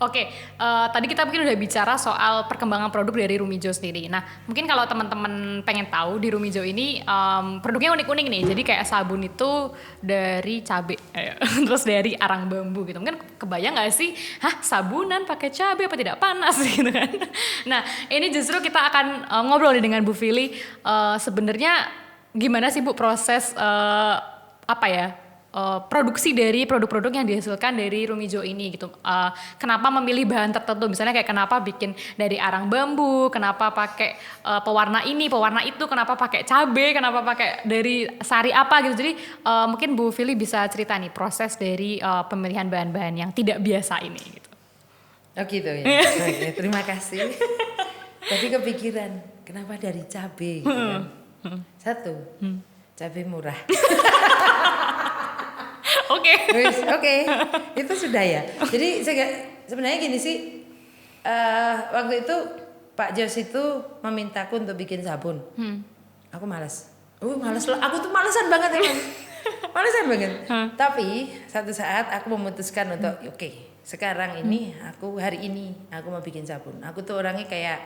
Oke, tadi kita mungkin udah bicara soal perkembangan produk dari Rumijo sendiri. Nah, mungkin kalau teman-teman pengen tahu di Rumijo ini produknya unik-unik nih. Jadi kayak sabun itu dari cabai, terus dari arang bambu gitu. Mungkin kebayang nggak sih, sabunan pakai cabai apa tidak panas gitu kan? Nah, ini justru kita akan ngobrol nih dengan Bu Fili. Sebenarnya gimana sih Bu proses produksi dari produk-produk yang dihasilkan dari Rumijo ini gitu. Kenapa memilih bahan tertentu? Misalnya kayak kenapa bikin dari arang bambu, kenapa pakai pewarna ini, pewarna itu, kenapa pakai cabai, kenapa pakai dari sari apa gitu. Jadi mungkin Bu Fili bisa cerita nih proses dari pemilihan bahan-bahan yang tidak biasa ini gitu. Oh gitu ya. Oke, terima kasih. Tadi kepikiran, kenapa dari cabai gitu kan? Satu, cabai murah. Oke, itu sudah ya. Jadi sebenarnya gini sih, waktu itu Pak Jos itu memintaku untuk bikin sabun. Aku malas. Aku tuh malesan banget emang. Malesan banget. Tapi satu saat aku memutuskan untuk sekarang ini hari ini aku mau bikin sabun. Aku tuh orangnya kayak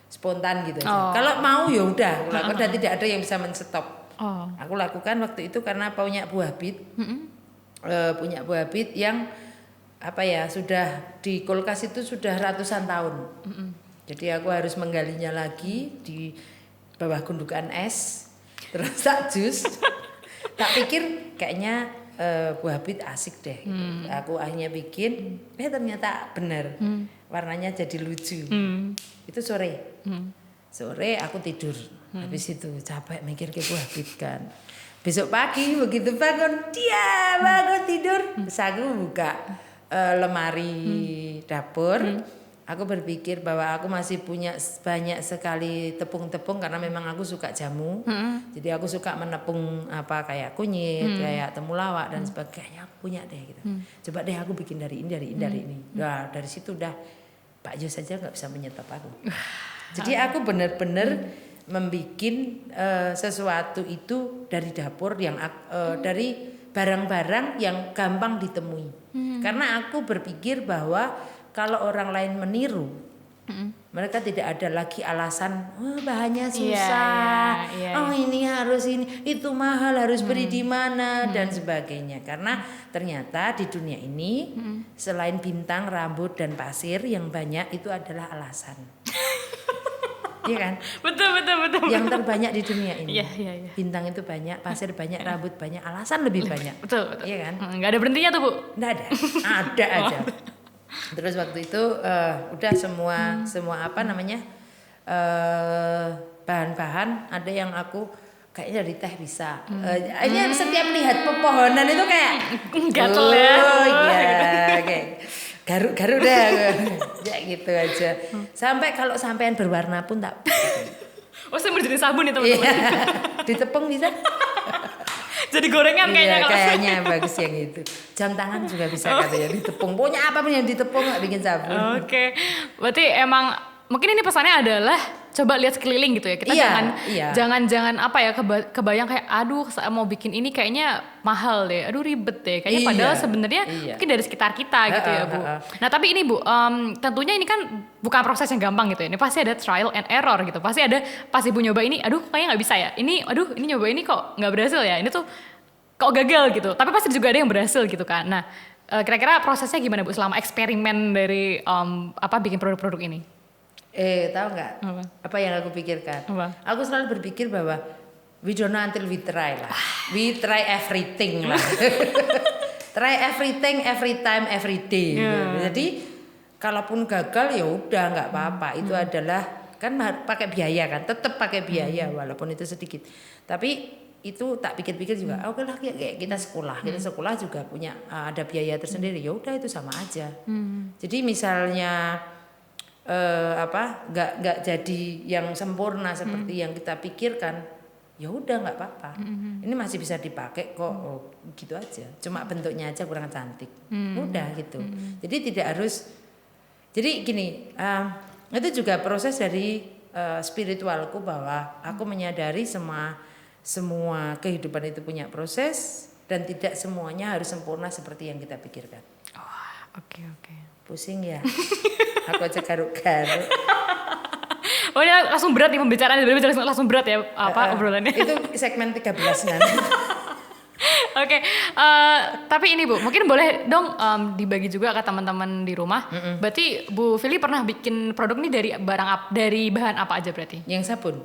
spontan gitu aja. Kalau mau ya udah, dan tidak ada yang bisa men-stop. Aku lakukan waktu itu karena punya buah bit. Punya buah bit yang sudah di kulkas itu sudah ratusan tahun. Jadi aku harus menggalinya lagi di bawah gundukan es, terus tak jus. Tak pikir kayaknya buah bit asik deh. Gitu. Aku akhirnya bikin, ternyata benar. Warnanya jadi lucu. Itu sore. Sore aku tidur. Habis itu capek mikir ke buah bit kan. Besok pagi begitu bangun tidur, terus aku buka lemari dapur. Aku berpikir bahwa aku masih punya banyak sekali tepung-tepung karena memang aku suka jamu. Jadi aku suka menepung kayak kunyit, kayak temulawak dan sebagainya. Aku punya deh gitu. Coba deh aku bikin dari ini. Nah, dari situ udah Pak Jos saja nggak bisa menyetop aku. Jadi aku benar-benar membikin sesuatu itu dari dapur yang dari barang-barang yang gampang ditemui. Karena aku berpikir bahwa kalau orang lain meniru, mereka tidak ada lagi alasan bahannya susah, ini harus itu mahal, harus beli di mana dan sebagainya. Karena ternyata di dunia ini selain bintang, rambut dan pasir yang banyak itu adalah alasan. Iya kan? Betul. Yang terbanyak di dunia ini. Iya. Bintang itu banyak, pasir banyak, rambut banyak, alasan lebih banyak. Betul. Iya kan? Nggak ada berhentinya tuh, Bu? Nggak ada. Ada aja. Terus waktu itu udah semua bahan-bahan ada yang aku kayaknya dari teh bisa. Akhirnya setiap lihat pepohonan itu kayak gatel ya. Oh iya, kayak garu-garu deh. Ya gitu aja. Sampai kalau sampean berwarna pun tak. Saya mau jadi sabun nih teman-teman. Iya. Ditepung bisa. Jadi gorengan kayaknya kalau kayaknya bagus yang itu. Jam tangan juga bisa katanya ditepung. Pokoknya apapun yang ditepung nggak bikin sabun. Oke. Berarti emang mungkin ini pesannya adalah coba lihat sekeliling gitu ya. Kita jangan kebayang kayak aduh mau bikin ini kayaknya mahal deh. Aduh ribet deh. Kayaknya padahal sebenarnya mungkin dari sekitar kita gitu ya, Bu. Nah, tapi ini Bu, tentunya ini kan bukan proses yang gampang gitu ya. Ini pasti ada trial and error gitu. Pasti Ibu nyoba ini, aduh kayaknya nggak bisa ya. Ini nyoba ini kok nggak berhasil ya. Ini tuh kok gagal gitu. Tapi pasti juga ada yang berhasil gitu kan. Nah, kira-kira prosesnya gimana Bu selama eksperimen dari bikin produk-produk ini? Tahu nggak apa yang aku pikirkan? Aku selalu berpikir bahwa we don't know until we try lah. We try everything lah. Try everything, every time, every day. Jadi kalaupun gagal ya udah nggak apa-apa. Itu adalah kan pakai biaya kan, tetap pakai biaya walaupun itu sedikit. Tapi itu tak pikir-pikir juga, oke lah kayak kita sekolah juga punya ada biaya tersendiri. Ya udah itu sama aja. Jadi misalnya nggak jadi yang sempurna seperti yang kita pikirkan, ya udah nggak apa-apa. Ini masih bisa dipakai kok, gitu aja. Cuma bentuknya aja kurang cantik, udah gitu. Jadi tidak harus. Jadi gini, itu juga proses dari spiritualku bahwa aku menyadari semua kehidupan itu punya proses dan tidak semuanya harus sempurna seperti yang kita pikirkan. Oke. Pusing ya. Aku aja garuk-garuk. Oh ini langsung berat nih pembicaraan, langsung berat ya obrolannya. Itu segmen 13 kan. Oke, tapi ini Bu, mungkin boleh dong dibagi juga ke teman-teman di rumah. Berarti Bu Fili pernah bikin produk ini dari bahan apa aja berarti? Yang sabun.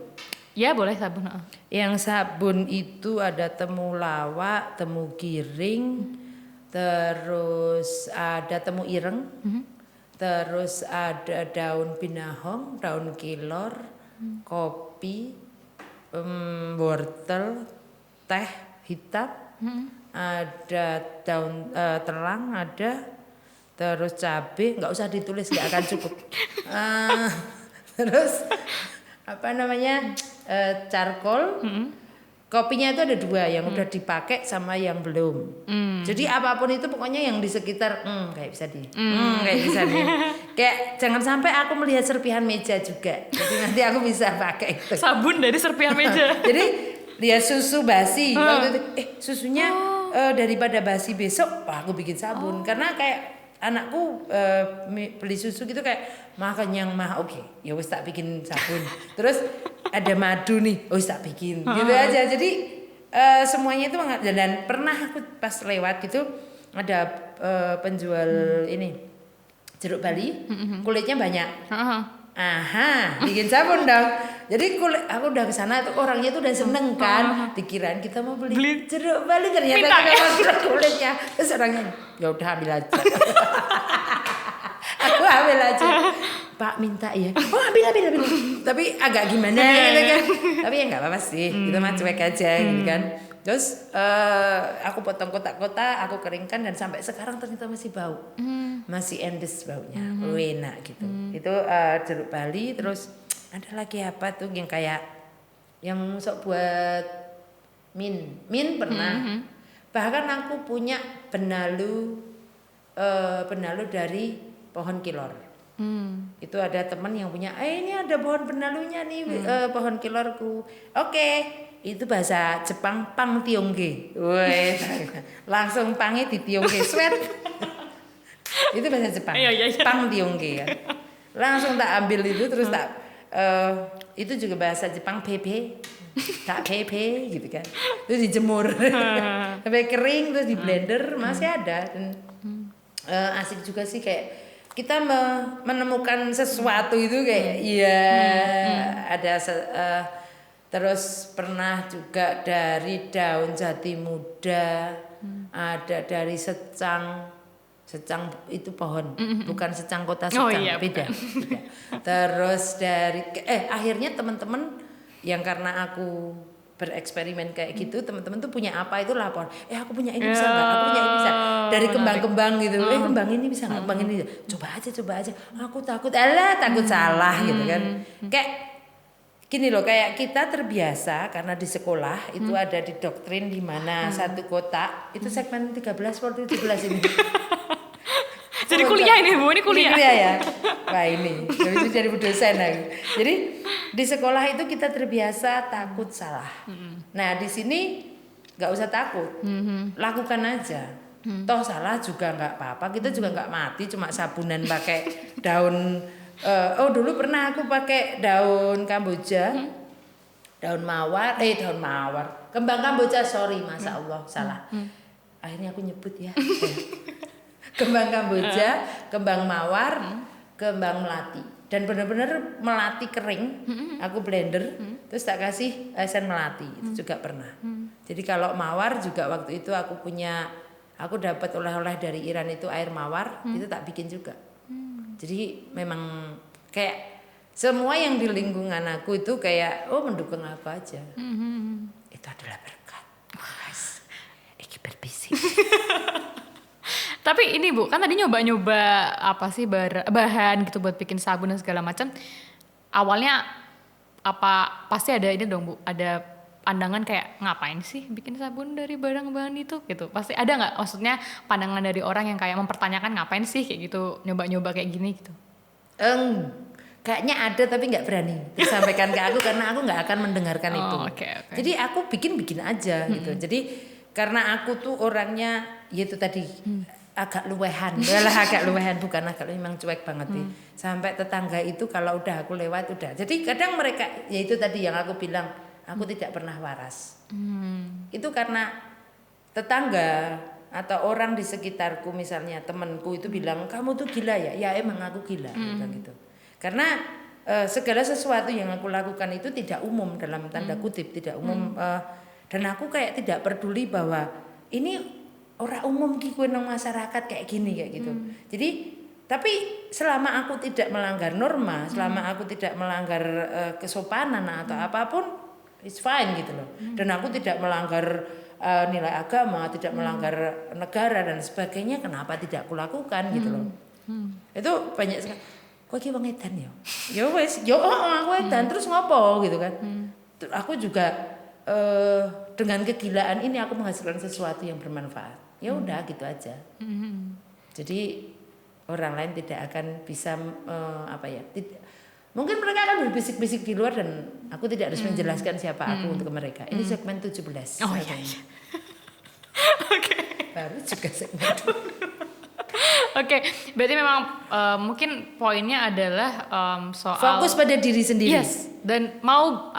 Ya boleh sabun. Yang sabun itu ada temulawak, temu giring, terus ada temu ireng. Terus ada daun pinahong, daun kelor, kopi, wortel, teh hitam, ada daun terang, ada terus cabai, nggak usah ditulis nggak akan cukup. Terus apa namanya charcoal. Kopinya itu ada 2, yang udah dipakai sama yang belum. Jadi apapun itu pokoknya yang di sekitar kayak bisa kayak bisa nih. Kayak jangan sampai aku melihat serpihan meja juga. Jadi nanti aku bisa pakai itu. Sabun dari serpihan meja. Jadi lihat susu basi. Waktu itu, susunya daripada basi besok, aku bikin sabun. Karena kayak anakku beli susu gitu kayak kenyang oke, ya wis tak bikin sabun. Terus ada madu nih, wis tak bikin. Gitu aja. Jadi semuanya itu dan pernah aku pas lewat gitu ada penjual ini jeruk Bali, kulitnya banyak. Bikin sabun dong. Jadi aku udah kesana tuh orangnya tuh udah seneng kan, dikirain kita mau beli jeruk Bali ternyata kita kulitnya. Terus orangnya ya udah ambil aja. Aku ambil aja. Pak minta ya. Oh ambil. Tapi agak gimana gitu kan. Tapi ya nggak apa-apa sih. Kita mah cuek aja gitu kan. Terus aku potong kotak-kotak, aku keringkan dan sampai sekarang ternyata masih bau. Masih endes baunya. Enak gitu. Itu jeruk Bali. Terus ada lagi apa tuh yang kayak yang sok buat min pernah. Bahkan aku punya benalu dari pohon kelor. Itu ada teman yang punya, ini ada pohon benalunya nih, pohon kelorku. Oke, itu bahasa Jepang pang tiongge. Woi, langsung pange di tiongge sweat. Itu bahasa Jepang. Pang tiongge ya. Langsung tak ambil itu terus tak itu juga bahasa Jepang pepe. Tak pepe gitu kan. Terus dijemur. Sampai kering terus di blender masih ada dan asik juga sih kayak kita menemukan sesuatu itu kayak ada terus pernah juga dari daun jati muda, ada dari secang itu pohon, bukan secang kota secang, beda. Terus dari akhirnya teman-teman yang karena aku bereksperimen kayak gitu, teman-teman tuh punya apa itu lapor. Aku punya ini bisa nggak? Aku punya ini bisa. Dari kembang-kembang gitu. Kembang ini bisa nggak? Kembang ini. Coba aja. Aku takut salah gitu kan. Kayak gini loh, kayak kita terbiasa karena di sekolah itu ada di doktrin di mana satu kotak itu segmen 13 per 17 ini. Jadi kuliah ini Bu, ini kuliah ya. Wah ini, itu jadi dosen aku. Jadi di sekolah itu kita terbiasa takut salah. Nah di sini nggak usah takut, lakukan aja. Toh salah juga nggak apa-apa, kita juga nggak mati, cuma sabunan pakai daun. Dulu pernah aku pakai daun kamboja, daun mawar, kembang kamboja, sorry, masa Allah salah. Akhirnya aku nyebut ya. Kembang kamboja, kembang mawar, kembang melati. Dan benar-benar melati kering, aku blender, terus tak kasih esen melati, itu juga pernah. Jadi kalau mawar juga waktu itu aku dapat oleh-oleh dari Iran itu air mawar, itu tak bikin juga. Jadi memang kayak semua yang di lingkungan aku itu kayak mendukung aku aja. Itu adalah berkat. Guys, iki berbisik. Tapi ini Bu, kan tadi nyoba-nyoba apa sih bahan gitu buat bikin sabun dan segala macam. Awalnya pasti ada ini dong Bu, ada pandangan kayak ngapain sih bikin sabun dari barang-bahan itu gitu. Pasti ada nggak maksudnya pandangan dari orang yang kayak mempertanyakan ngapain sih kayak gitu, nyoba-nyoba kayak gini gitu. Kayaknya ada tapi nggak berani disampaikan ke aku karena aku nggak akan mendengarkan itu. Okay. Jadi aku bikin aja gitu. Jadi karena aku tuh orangnya yaitu tadi agak luwehan bukan agak memang cuek banget nih. Sampai tetangga itu kalau udah aku lewat udah. Jadi kadang mereka ya itu tadi yang aku bilang aku tidak pernah waras. Itu karena tetangga atau orang di sekitarku misalnya temanku itu bilang kamu tuh gila ya emang aku gila gitu. Karena segala sesuatu yang aku lakukan itu tidak umum dalam tanda kutip tidak umum dan aku kayak tidak peduli bahwa ini orang umum ki nang masyarakat kayak gini kayak gitu. Jadi tapi selama aku tidak melanggar norma, selama aku tidak melanggar kesopanan atau apapun, it's fine gitu loh. Dan aku tidak melanggar nilai agama, tidak melanggar negara dan sebagainya, kenapa tidak aku lakukan gitu loh. Itu banyak sekali. Kok ki wong edan ya? Ya wis, yo aku edan terus ngopo gitu kan. Aku juga dengan kegilaan ini aku menghasilkan sesuatu yang bermanfaat. Ya udah gitu aja. Jadi orang lain tidak akan bisa mungkin mereka akan berbisik-bisik di luar dan aku tidak harus menjelaskan siapa aku untuk mereka. Ini segmen 17. Oh iya. Oke. Baru juga segmen. Oke, berarti memang mungkin poinnya adalah soal fokus pada diri sendiri. Yes, dan mau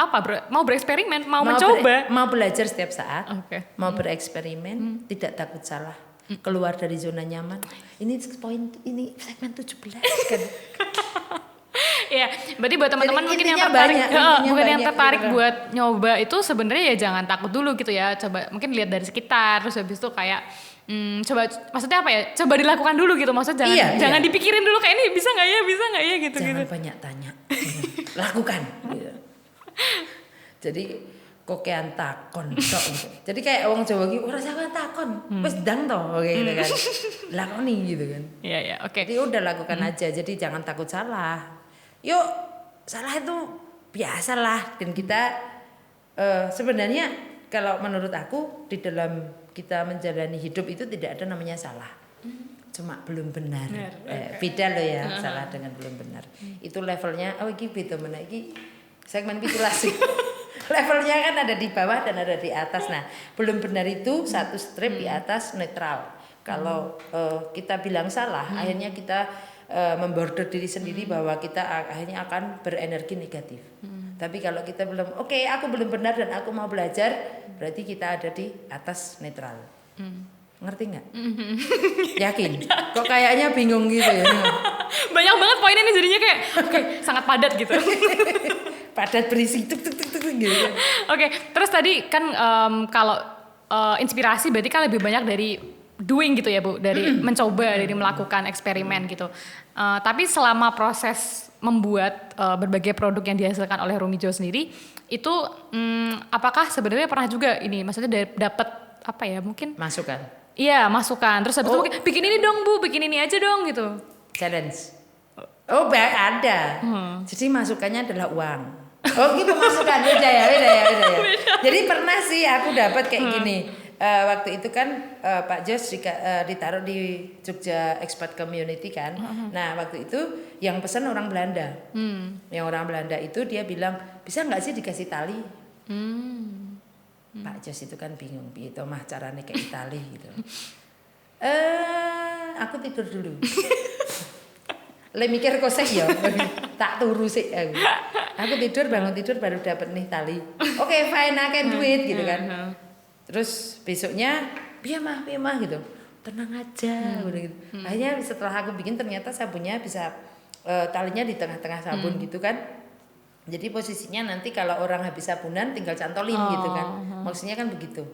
bereksperimen, mau mencoba, mau belajar setiap saat, mau bereksperimen, tidak takut salah, keluar dari zona nyaman. Ini segmen 17 kan. Ya, berarti buat teman-teman mungkin yang tertarik buat nyoba itu sebenarnya ya jangan takut dulu gitu ya. Coba mungkin lihat dari sekitar, terus habis itu kayak maksudnya apa ya? Coba dilakukan dulu gitu. Maksudnya jangan dipikirin dulu kayak ini bisa nggak ya gitu. Jangan banyak tanya, lakukan. Gitu. Jadi kokean takon tok gitu. Jadi kayak wong Jawa iki ora sampean takon, wis ndang to gitu kan. Lakoni gitu kan. Iya, oke. Jadi udah lakukan aja. Jadi jangan takut salah. Yuk, salah itu biasalah dan kita sebenarnya kalau menurut aku di dalam kita menjalani hidup itu tidak ada namanya salah. Cuma belum benar. Beda loh ya, salah dengan belum benar. Itu levelnya iki beda meneh iki segmen pitulasi. Levelnya kan ada di bawah dan ada di atas. Nah, belum benar itu satu strip di atas netral. Kalau kita bilang salah, akhirnya kita memborder diri sendiri bahwa kita akhirnya akan berenergi negatif. Tapi kalau kita belum aku belum benar dan aku mau belajar, berarti kita ada di atas netral. Ngerti nggak? Yakin? Kok kayaknya bingung gitu ya? Banyak banget poinnya nih jadinya kayak sangat padat gitu. Padat berisi tuk gitu. Oke, terus tadi kan kalau inspirasi berarti kan lebih banyak dari doing gitu ya Bu, dari mencoba, dari melakukan eksperimen gitu. Tapi selama proses membuat berbagai produk yang dihasilkan oleh Rumijo sendiri, itu apakah sebenarnya pernah juga ini, maksudnya dapat apa ya mungkin? Masukan. Iya masukan. Terus habis itu mungkin bikin ini dong Bu, bikin ini aja dong gitu. Challenge. Ada. Jadi masukannya adalah uang. Gitu masukan beda ya. Jadi pernah sih aku dapat kayak gini. Waktu itu kan Pak Jos ditaruh di Jogja Expat Community kan. Nah waktu itu yang pesan orang Belanda. Yang orang Belanda itu dia bilang bisa nggak sih dikasih tali. Pak Jos itu kan bingung gitu mah caranya kayak tali gitu. Aku tidur dulu. Le mikir kosek ya, tak turu sih aku. Aku bangun tidur baru dapat nih tali. Oke, fine, I can do it gitu kan. Terus besoknya piye mah gitu. Tenang aja udah gitu. Akhirnya setelah aku bikin ternyata sabunnya bisa talinya di tengah-tengah sabun gitu kan. Jadi posisinya nanti kalau orang habis sabunan tinggal cantolin gitu kan. Maksudnya kan begitu.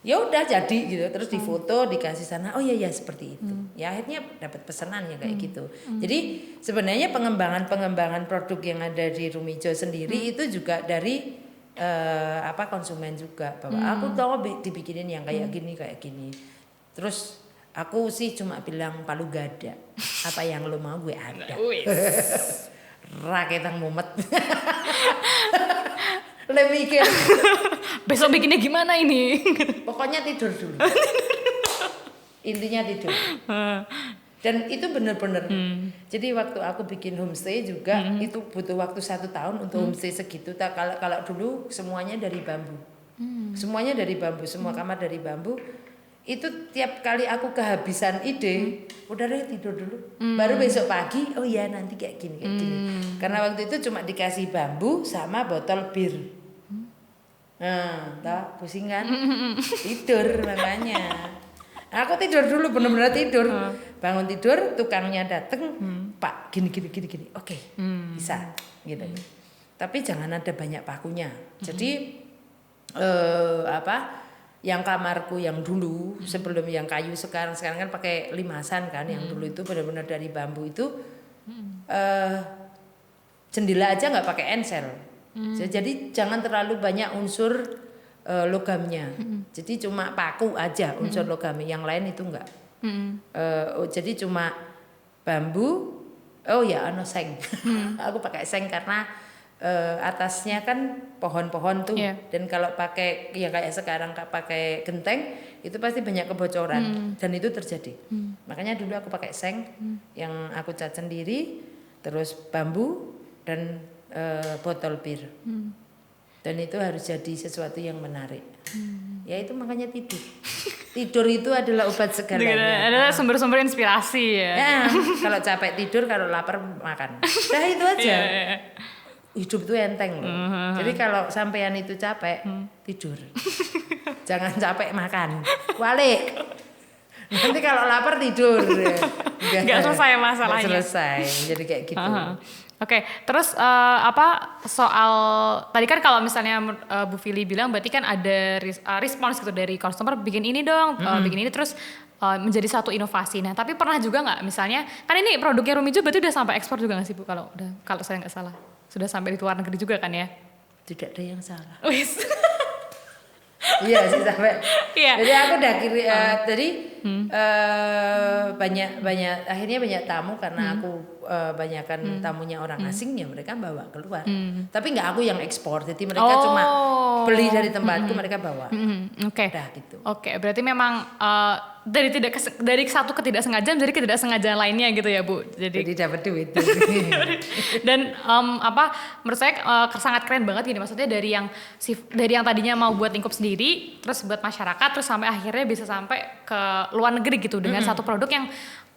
Ya udah jadi gitu, terus difoto dikasih sana. Oh iya seperti itu. Ya akhirnya dapat pesanan ya kayak gitu. Jadi sebenarnya pengembangan produk yang ada di Rumijo sendiri itu juga dari konsumen juga bahwa aku tahu dibikinin yang kayak gini. Terus aku sih cuma bilang palu gada. Apa yang lo mau gue ada. Raketan mumet. Le mikir besok bikinnya gimana ini? Pokoknya tidur dulu. Intinya tidur. Dan itu benar-benar. Jadi waktu aku bikin homestay juga itu butuh waktu 1 tahun untuk homestay segitu. Kalau dulu semuanya dari bambu. Semuanya dari bambu, semua kamar dari bambu. itu tiap kali aku kehabisan ide, udah deh tidur dulu. Baru besok pagi, oh ya nanti kayak gini. Karena waktu itu cuma dikasih bambu sama botol bir. Nah, tau pusing kan? Tidur makanya. Aku tidur dulu, bener-bener tidur. Bangun tidur, tukangnya dateng, Pak gini. Oke, bisa gitu. Tapi jangan ada banyak pakunya. Jadi yang kamarku yang dulu sebelum yang kayu sekarang kan pakai limasan kan, yang dulu itu benar-benar dari bambu itu jendela aja nggak pakai ensel. Jadi jangan terlalu banyak unsur logamnya. Jadi cuma paku aja unsur logamnya, yang lain itu enggak. Jadi cuma bambu. Oh ya, seng. Aku pakai seng karena atasnya kan pohon-pohon tuh, dan kalau pakai ya kayak sekarang pakai genteng itu pasti banyak kebocoran, dan itu terjadi. Makanya dulu aku pakai seng yang aku cat sendiri, terus bambu dan botol bir, dan itu harus jadi sesuatu yang menarik. Ya itu makanya tidur itu adalah obat segalanya. Adalah sumber-sumber inspirasi ya. Ya, kalau capek tidur, kalau lapar makan. Dah itu aja. Hidup itu enteng loh. Jadi kalau sampean itu capek, tidur. Jangan capek makan. Balik. Nanti kalau lapar tidur. Nggak selesai masalahnya. Nggak selesai. Jadi kayak gitu. Oke, terus soal tadi kan kalau misalnya Bu Fili bilang berarti kan ada respons gitu dari customer, bikin ini dong, bikin ini, terus menjadi satu inovasi. Nah, tapi pernah juga nggak misalnya, kan ini produknya Rumijo berarti udah sampai ekspor juga nggak sih Bu, kalau saya nggak salah? Sudah sampai di luar negeri juga kan ya? Tidak ada yang salah. Wis. Iya sih sampai. Iya. Jadi aku udah banyak akhirnya banyak tamu karena aku banyakan tamunya orang asing, ya mereka bawa keluar. Tapi nggak aku yang ekspor. Jadi mereka cuma beli dari tempatku, mereka bawa. Oke. Udah gitu. Oke, berarti memang dari satu ketidaksengajaan jadi ketidaksengajaan lainnya gitu ya Bu. Jadi dapat duit. Dan menurut saya sangat keren banget gini, maksudnya dari yang tadinya mau buat lingkup sendiri, terus buat masyarakat, terus sampai akhirnya bisa sampai ke luar negeri gitu dengan satu produk yang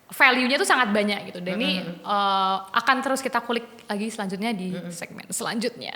value-nya tuh sangat banyak gitu. Dan ini akan terus kita kulik lagi selanjutnya di segmen selanjutnya.